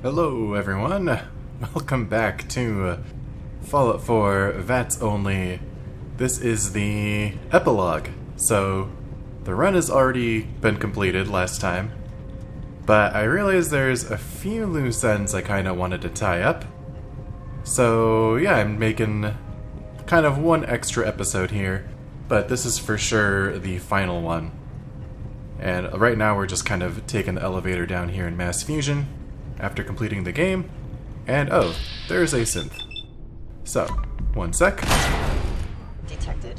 Hello everyone, welcome back to Fallout 4 VATS only. This is the Epilogue, so the run has already been completed last time, but I realized there's a few loose ends I kind of wanted to tie up. So yeah, I'm making kind of one extra episode here, but this is for sure the final one. And right now we're just kind of taking the elevator down here in Mass Fusion after completing the game. And oh, there's a synth. So, one sec. Detected.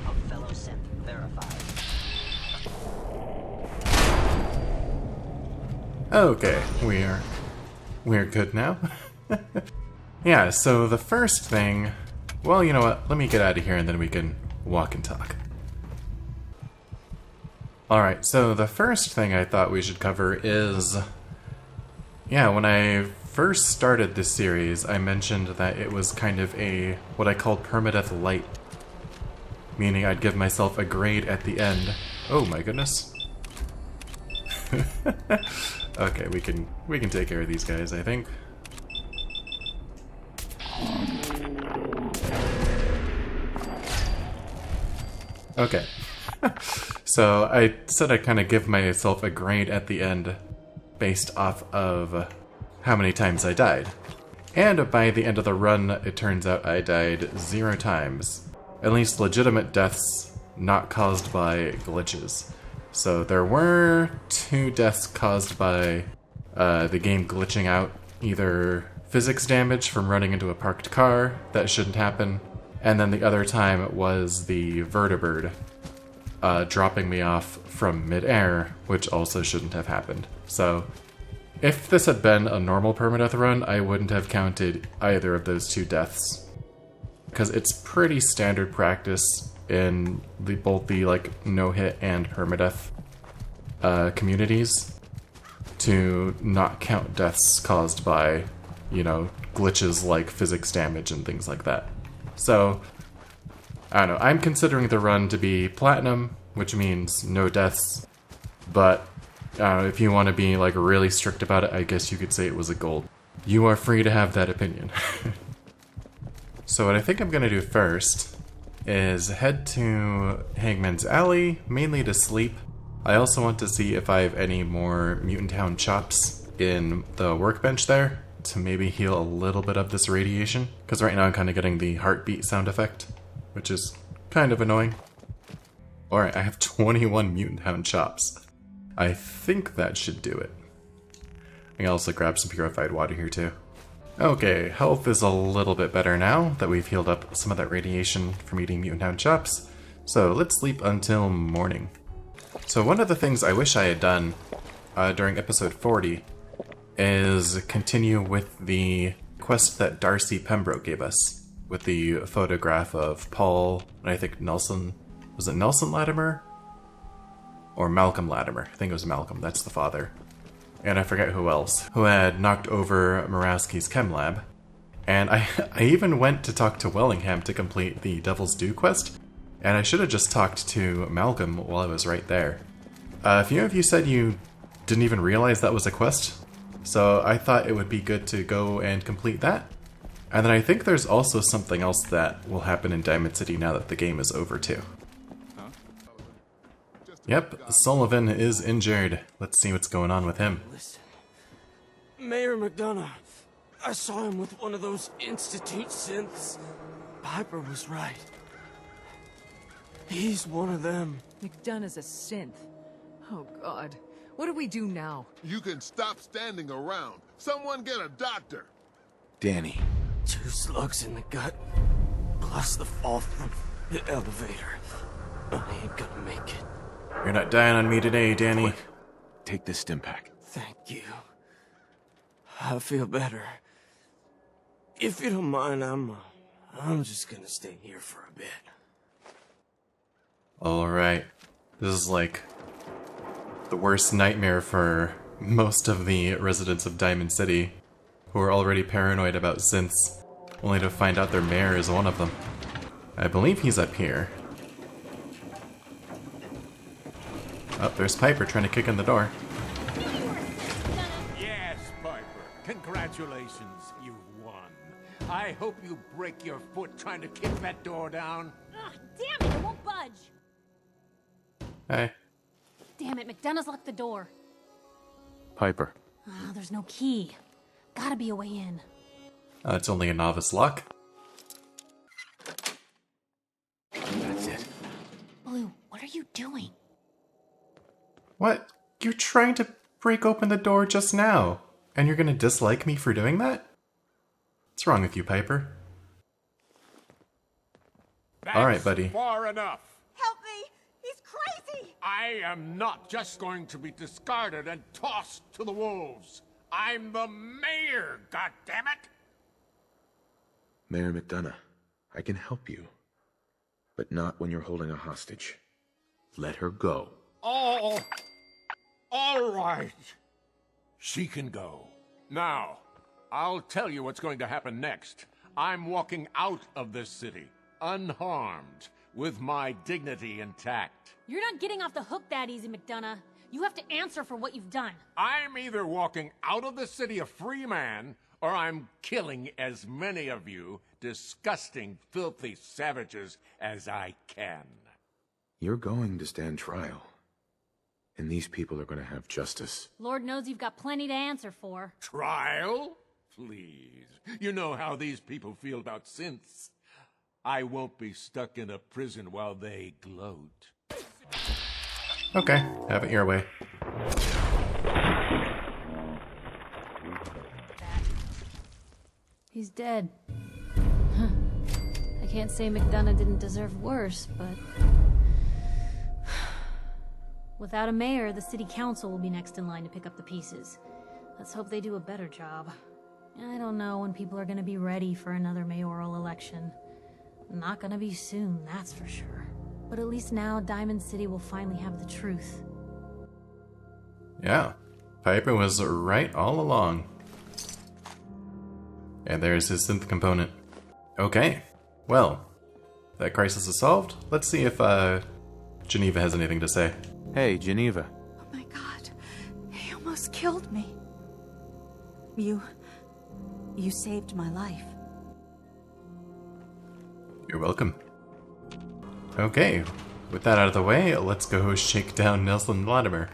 Of fellow synth verified. Okay, we're good now. Yeah, so the first thing, well, you know what? Let me get out of here and then we can walk and talk. Alright, so the first thing I thought we should cover is, yeah, when I first started this series, I mentioned that it was kind of a, what I called Permadeath-Lite, meaning I'd give myself a grade at the end. Oh my goodness. Okay, we can take care of these guys, I think. Okay. So I said I'd kind of give myself a grade at the end based off of how many times I died. And by the end of the run, it turns out I died 0 times. At least legitimate deaths not caused by glitches. So there were 2 deaths caused by the game glitching out, either physics damage from running into a parked car that shouldn't happen, and then the other time was the vertibird dropping me off from mid-air, which also shouldn't have happened. So if this had been a normal permadeath run, I wouldn't have counted either of those 2 deaths, because it's pretty standard practice in both the like no-hit and permadeath communities to not count deaths caused by, you know, glitches like physics damage and things like that. So I don't know, I'm considering the run to be platinum, which means no deaths, but I don't know, if you want to be like really strict about it, I guess you could say it was a gold. You are free to have that opinion. So what I think I'm going to do first is head to Hangman's Alley, mainly to sleep. I also want to see if I have any more Mutant Hound chops in the workbench there to maybe heal a little bit of this radiation, because right now I'm kind of getting the heartbeat sound effect, which is kind of annoying. Alright, I have 21 Mutant Hound chops. I think that should do it. I can also grab some purified water here too. Okay, health is a little bit better now that we've healed up some of that radiation from eating Mutant Hound chops. So let's sleep until morning. So one of the things I wish I had done during episode 40 is continue with the quest that Darcy Pembroke gave us, with the photograph of Paul, and I think Nelson, was it Nelson Latimer? Or Malcolm Latimer, I think it was Malcolm, that's the father. And I forget who else, who had knocked over Murawski's chem lab. And I even went to talk to Wellingham to complete the Devil's Due quest, and I should have just talked to Malcolm while I was right there. A few of you said you didn't even realize that was a quest, so I thought it would be good to go and complete that. And then I think there's also something else that will happen in Diamond City now that the game is over too. Yep, Sullivan is injured. Let's see what's going on with him. Listen, Mayor McDonough, I saw him with one of those Institute synths. Piper was right. He's one of them. McDonough's a synth. Oh God, what do we do now? You can stop standing around. Someone get a doctor. Danny. 2 slugs in the gut, plus the fall from the elevator. I ain't gonna make it. You're not dying on me today, Danny. Take this stim pack. Thank you. I feel better. If you don't mind, I'm just gonna stay here for a bit. Alright. This is like the worst nightmare for most of the residents of Diamond City, who are already paranoid about synths, only to find out their mayor is one of them. I believe he's up here. Oh, there's Piper trying to kick in the door. Yes, Piper. Congratulations, you've won. I hope you break your foot trying to kick that door down. Ugh, damn it, it won't budge. Hey. Damn it, McDonough's locked the door. Piper. Ah, there's no key. Gotta be a way in. It's only a novice lock. That's it. Blue, what are you doing? What? You're trying to break open the door just now, and you're gonna dislike me for doing that? What's wrong with you, Piper? Alright, buddy. Far enough. Help me! He's crazy! I am not just going to be discarded and tossed to the wolves. I'm the mayor, goddammit! Mayor McDonough, I can help you. But not when you're holding a hostage. Let her go. Oh, all right. She can go. Now, I'll tell you what's going to happen next. I'm walking out of this city, unharmed, with my dignity intact. You're not getting off the hook that easy, McDonough. You have to answer for what you've done. I'm either walking out of the city a free man, or I'm killing as many of you disgusting, filthy savages as I can. You're going to stand trial. And these people are going to have justice. Lord knows you've got plenty to answer for. Trial? Please. You know how these people feel about synths. I won't be stuck in a prison while they gloat. Okay, have it your way. He's dead. Huh. I can't say McDonough didn't deserve worse, but... Without a mayor, the city council will be next in line to pick up the pieces. Let's hope they do a better job. I don't know when people are gonna be ready for another mayoral election. Not gonna be soon, that's for sure. But at least now, Diamond City will finally have the truth. Yeah, Piper was right all along. And there's his synth component. Okay, well, that crisis is solved. Let's see if Geneva has anything to say. Hey, Geneva. Oh my god. He almost killed me. You saved my life. You're welcome. Okay, with that out of the way, let's go shake down Nelson Latimer.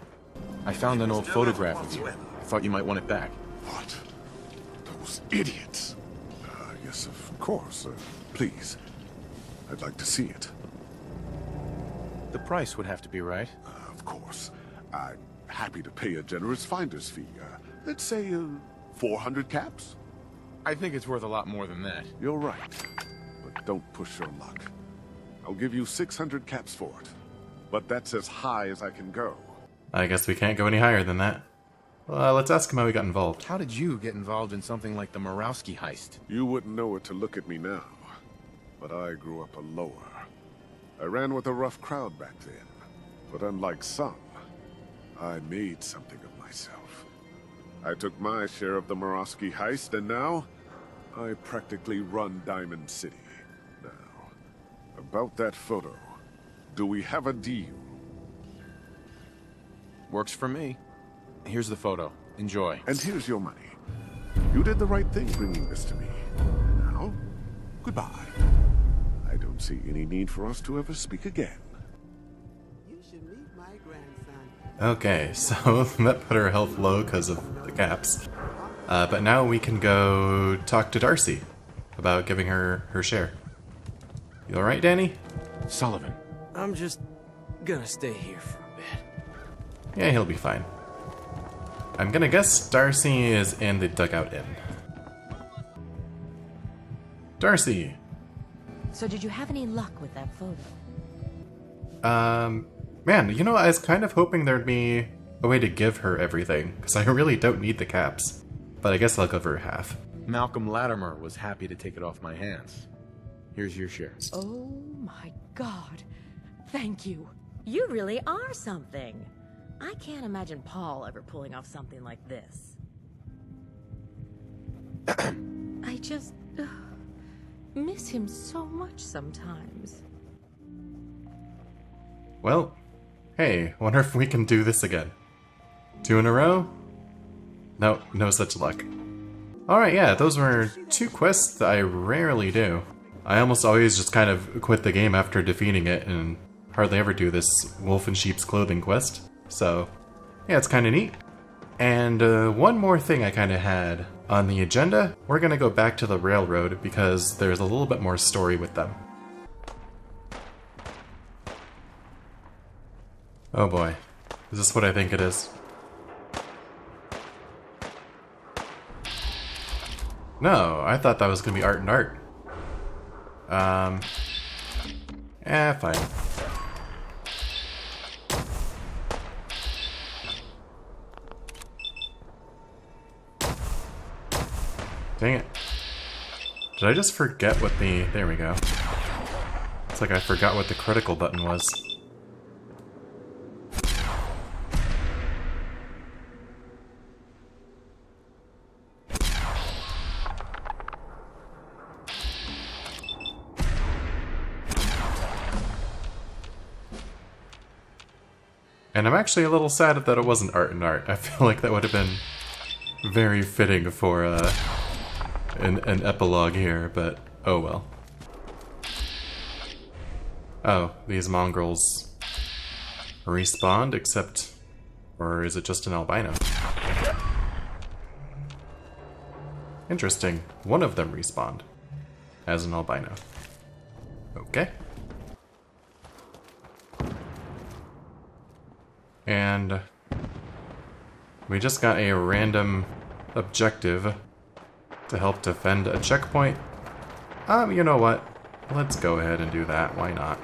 I found an old photograph of you. I thought you might want it back. What? Those idiots. Yes, of course. Please. I'd like to see it. The price would have to be right. Of course. I'm happy to pay a generous finder's fee. Let's say 400 caps? I think it's worth a lot more than that. You're right. But don't push your luck. I'll give you 600 caps for it. But that's as high as I can go. I guess we can't go any higher than that. Well, let's ask him how we got involved. How did you get involved in something like the Murawski heist? You wouldn't know it to look at me now. But I grew up a lower. I ran with a rough crowd back then. But unlike some, I made something of myself. I took my share of the Murawski heist, and now I practically run Diamond City. Now, about that photo, do we have a deal? Works for me. Here's the photo. Enjoy. And here's your money. You did the right thing bringing this to me. Now, goodbye. I don't see any need for us to ever speak again. You should meet my grandson. Okay, so that put her health low because of the caps. But now we can go talk to Darcy about giving her her share. You alright, Danny? Sullivan. I'm just gonna stay here for a bit. Yeah, he'll be fine. I'm gonna guess Darcy is in the dugout inn. Darcy! So did you have any luck with that photo? Man, you know, I was kind of hoping there'd be a way to give her everything, because I really don't need the caps. But I guess I'll give her half. Malcolm Latimer was happy to take it off my hands. Here's your share. Oh my god. Thank you. You really are something. I can't imagine Paul ever pulling off something like this. miss him so much sometimes. Well, hey, wonder if we can do this again. 2 in a row? No, no such luck. Alright, yeah, those were 2 quests that I rarely do. I almost always just kind of quit the game after defeating it and hardly ever do this wolf in sheep's clothing quest. So, yeah, it's kind of neat. And one more thing I kind of had on the agenda. We're going to go back to the railroad because there's a little bit more story with them. Oh boy. Is this what I think it is? No, I thought that was going to be art and art. Fine. Dang it. Did I just forget what the... There we go. It's like I forgot what the critical button was. And I'm actually a little sad that it wasn't art and art. I feel like that would have been very fitting for an epilogue here, but oh well. Oh, these mongrels respawned, except... Or is it just an albino? Interesting. One of them respawned as an albino. Okay. And we just got a random objective to help defend a checkpoint. You know what? Let's go ahead and do that. Why not?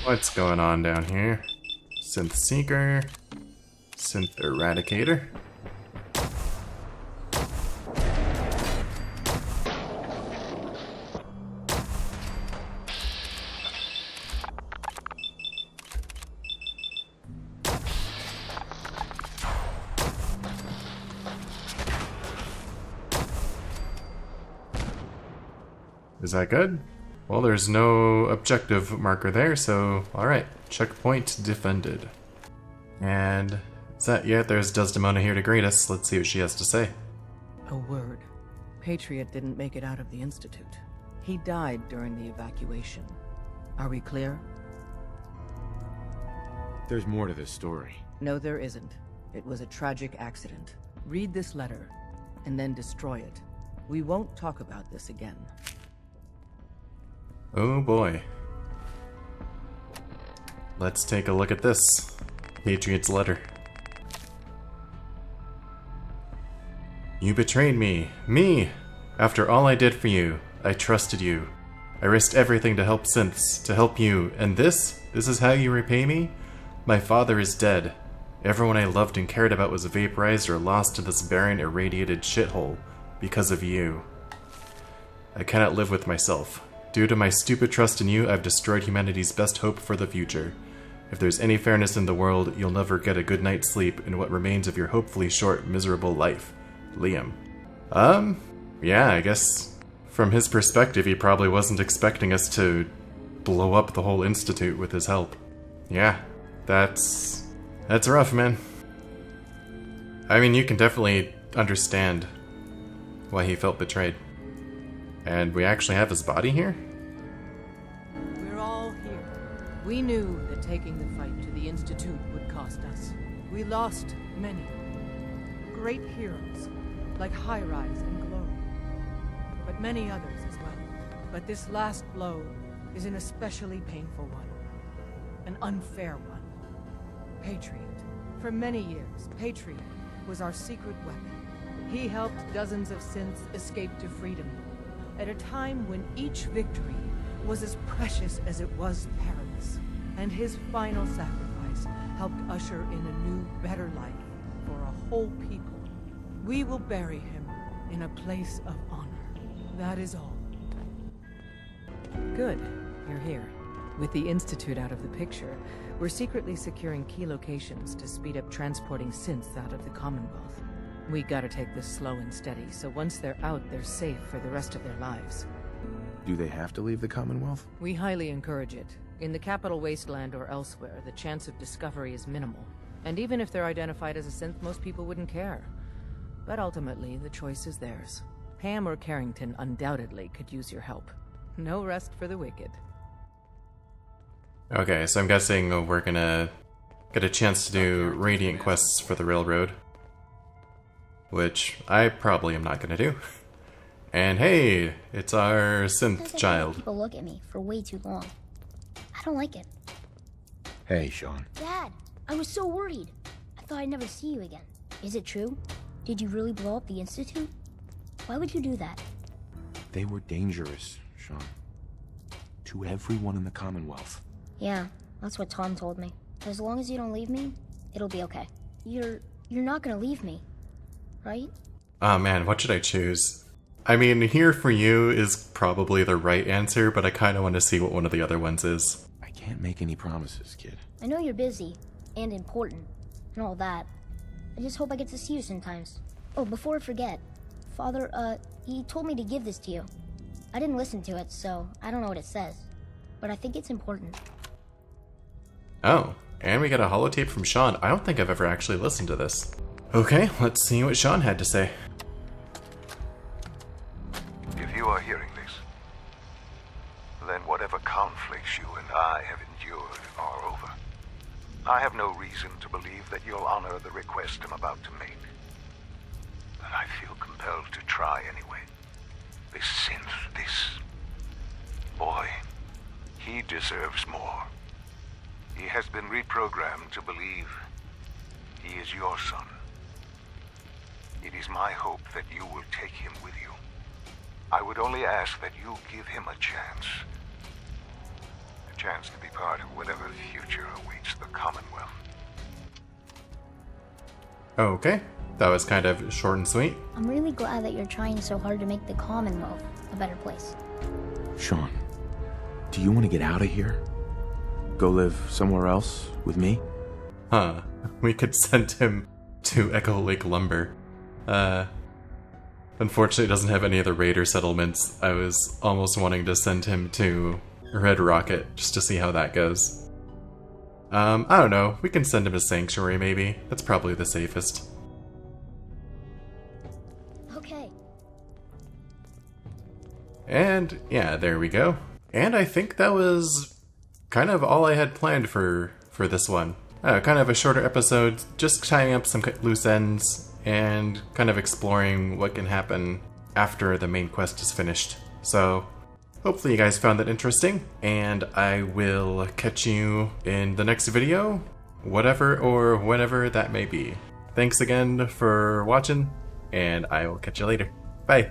What's going on down here? Synth Seeker. Synth Eradicator. Is that good? Well, there's no objective marker there, so alright. Checkpoint defended. And is that yet? There's Desdemona here to greet us. Let's see what she has to say. A word. Patriot didn't make it out of the Institute. He died during the evacuation. Are we clear? There's more to this story. No, there isn't. It was a tragic accident. Read this letter, and then destroy it. We won't talk about this again. Oh boy. Let's take a look at this. Patriot's letter. You betrayed me. Me! After all I did for you, I trusted you. I risked everything to help synths, to help you, and this? This is how you repay me? My father is dead. Everyone I loved and cared about was vaporized or lost to this barren, irradiated shithole because of you. I cannot live with myself. Due to my stupid trust in you, I've destroyed humanity's best hope for the future. If there's any fairness in the world, you'll never get a good night's sleep in what remains of your hopefully short, miserable life. Liam. Yeah, I guess from his perspective, he probably wasn't expecting us to blow up the whole Institute with his help. Yeah, that's rough, man. I mean, you can definitely understand why he felt betrayed. And we actually have his body here? We're all here. We knew that taking the fight to the Institute would cost us. We lost many. Great heroes, like High-Rise and Glory. But many others as well. But this last blow is an especially painful one. An unfair one. Patriot. For many years, Patriot was our secret weapon. He helped dozens of synths escape to freedom. At a time when each victory was as precious as it was perilous. And his final sacrifice helped usher in a new, better life for a whole people. We will bury him in a place of honor. That is all. Good. You're here. With the Institute out of the picture, We're secretly securing key locations to speed up transporting synths out of the Commonwealth. We gotta take this slow and steady, so once they're out, they're safe for the rest of their lives. Do they have to leave the Commonwealth? We highly encourage it. In the capital wasteland or elsewhere, the chance of discovery is minimal. And even if they're identified as a synth, most people wouldn't care. But ultimately, the choice is theirs. Ham or Carrington undoubtedly could use your help. No rest for the wicked. Okay, so I'm guessing we're gonna get a chance to do Radiant quests for the Railroad. Which I probably am not gonna do. And hey, it's our synth child. People look at me for way too long. I don't like it. Hey, Sean. Dad, I was so worried. I thought I'd never see you again. Is it true? Did you really blow up the Institute? Why would you do that? They were dangerous, Sean. To everyone in the Commonwealth. Yeah, that's what Tom told me. As long as you don't leave me, it'll be okay. You're not gonna leave me, right? Oh man, what should I choose? I mean, here for you is probably the right answer, but I kind of want to see what one of the other ones is. I can't make any promises, kid. I know you're busy, and important, and all that. I just hope I get to see you sometimes. Oh, before I forget, Father, he told me to give this to you. I didn't listen to it, so I don't know what it says. But I think it's important. Oh, and we got a holotape from Sean. I don't think I've ever actually listened to this. Okay, let's see what Sean had to say. If you are hearing this, then whatever conflicts you and I have endured are over. I have no reason to believe that you'll honor the request I'm about to make. But I feel compelled to try anyway. This synth, this boy, he deserves more. He has been reprogrammed to believe he is your son. It is my hope that you will take him with you. I would only ask that you give him a chance. A chance to be part of whatever future awaits the Commonwealth. Okay, that was kind of short and sweet. I'm really glad that you're trying so hard to make the Commonwealth a better place. Sean, do you want to get out of here? Go live somewhere else with me? Huh, we could send him to Echo Lake Lumber. Unfortunately, it doesn't have any other raider settlements. I was almost wanting to send him to Red Rocket, just to see how that goes. I don't know, we can send him to Sanctuary maybe. That's probably the safest. Okay. And yeah, there we go. And I think that was kind of all I had planned for this one. Kind of a shorter episode, just tying up some loose ends and kind of exploring what can happen after the main quest is finished. So hopefully you guys found that interesting, and I will catch you in the next video, whatever or whenever that may be. Thanks again for watching, and I will catch you later. Bye!